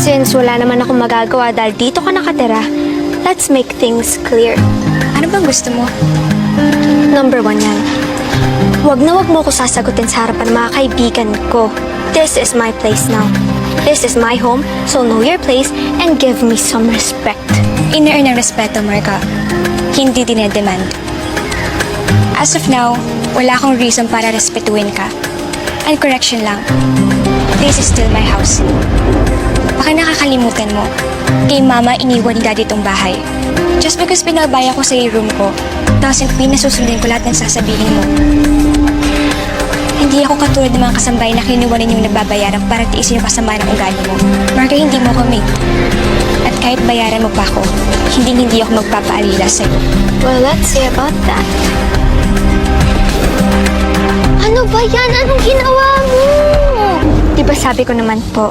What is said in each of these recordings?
Since wala naman akong magagawa dahil dito ka nakatira, let's make things clear. Ano bang gusto mo? Number 1 yan. Wag na wag mo ko sasagutin sa harapan ng mga kaibigan ko. This is my place now. This is my home, so know your place and give me some respect. Ina-earn ng respeto, Marga. Hindi dinedemand. As of now, wala akong reason para respetuhin ka. And correction lang, this is still my house. Baka nakakalimutan mo, kay Mama iniwan ni Daddy itong bahay. Just because pinabaya ko sa room ko, doesn't mean nasusundin ko lahat ng sasabihin mo. Hindi ako katulad ng mga kasambay na kinuwanan yung nababayaran para tiisin yung kasama ng ugali mo. Marga, hindi mo kami. At kahit bayaran mo pa ako, hindi ako magpapaalila sa'yo. Well, let's see about that. Ano ba yan? Anong ginawa mo? Diba sabi ko naman po,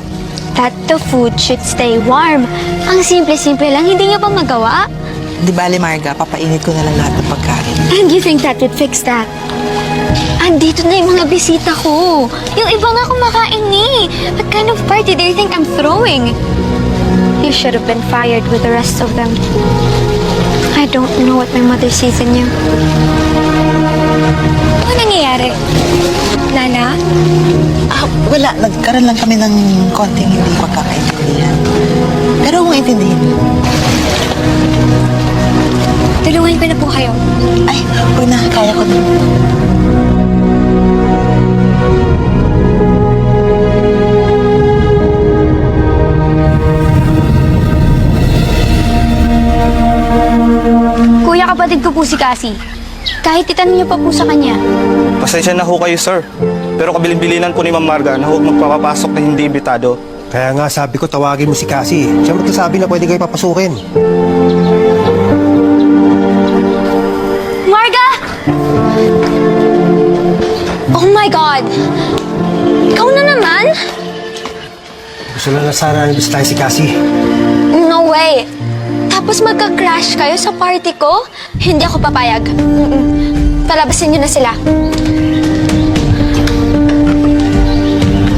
that the food should stay warm. Ang simple-simple lang, hindi niya pa magawa. Di bale, Marga, papainit ko na lang lahat ng pagkain. And you think that would fix that? Andito na yung mga bisita ko. Yung iba nga kumakain eh. What kind of party do you think I'm throwing? You should have been fired with the rest of them. I don't know what my mother sees in you. Ano nangyayari? Nana? Wala. Nagkaroon lang kami ng konting hindi pagkakaintindihan. Pero kung intindihin mo. Tulungan ko na po kayo. Ay, huwag na. Kaya ko din. Kuya, kapatid ko po si Cassie. Kahit itanong niyo pa po sa kanya. Pasensya na ho kayo, sir. Pero kabilin-bilinan po ni Ma'am Marga na huwag magpapapasok na hindi imbitado. Kaya nga sabi ko tawagin mo si Cassie. Siya magsasabi na pwede kayo papasukin. Marga! Oh my God! Ikaw na naman? Gusto na sana nandito tayo si Cassie. No way! Tapos magka-crash kayo sa party ko? Hindi ako papayag. Palabasin niyo na sila.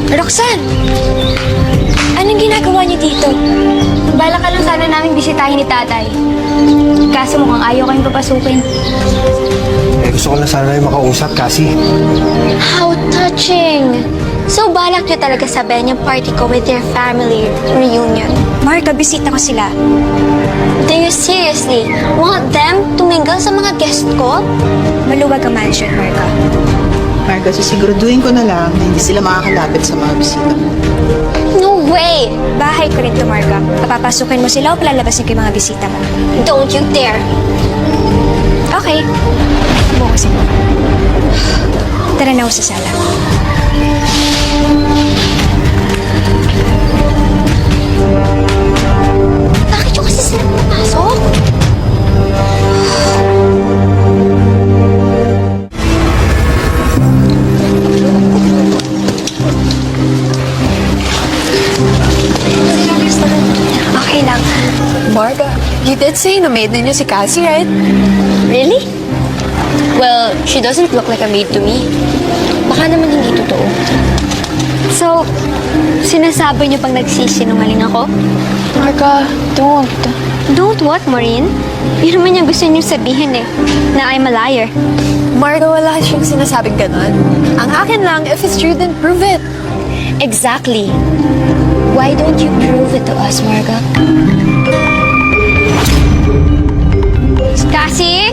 Roxanne! Anong ginagawa niyo dito? Bala ka lang sana namin bisitahin ni tatay. Kaso mukhang ayaw kayong papasukin. Eh gusto ko na sana yung makausap, Cassie. How touching! So balak niyo talaga sabihin yung party ko with your family reunion. Marga, bisita ko sila. Do you seriously want them to mingle sa mga guest ko? Maluwag ang mansion, Marga. Marga, sisiguraduhin ko na lang na hindi sila makakalapit sa mga bisita mo. No way! Bahay ko rin to, Marga. Papapasukin mo sila o palalabasin ko yung mga bisita mo? Don't you dare! Okay. Bukasin mo. Tara na ako sa sala. Bakit yung kasi sila pumasok? Okay lang. Marga, you did say na maid ninyo si Cassie, right? Really? Well, she doesn't look like a maid to me. Baka naman hindi totoo. So, sinasabi niyo pang nagsisinungaling ako? Marga, don't. Don't what, Maureen? Yun naman yung gusto niyo sabihin eh, na I'm a liar. Marga, wala siyang sinasabing ganon. Ang akin lang, if it's true, then prove it. Exactly. Why don't you prove it to us, Marga? Cassie?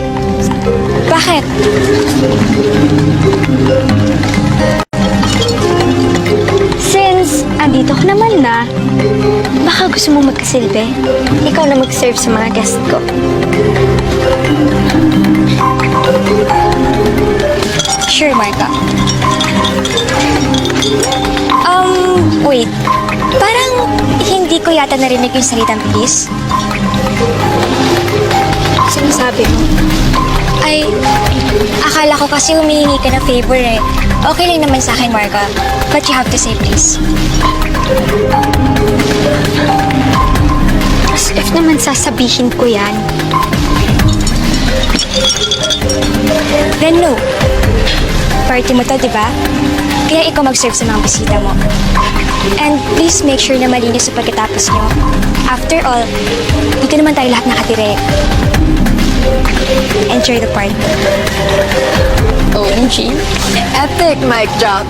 Bakit? Since andito ka naman na, baka gusto mo magkasilbi. Ikaw na mag-serve sa mga guest ko. Sure, Marga. Wait. Parang hindi ko yata narinig yung salitang please. Sinasabi mo. Ay, akala ko kasi humihingi ka ng favor eh. Okay lang naman sa akin, Marga. But you have to say please. As if naman sasabihin ko yan. Then no. Party mo to, di ba? Kaya ikaw mag-serve sa mga bisita mo. And please make sure na malinis sa pagkatapos nyo. After all, dito naman tayo lahat nakatira eh. Enjoy the party. OMG. Epic mic drop.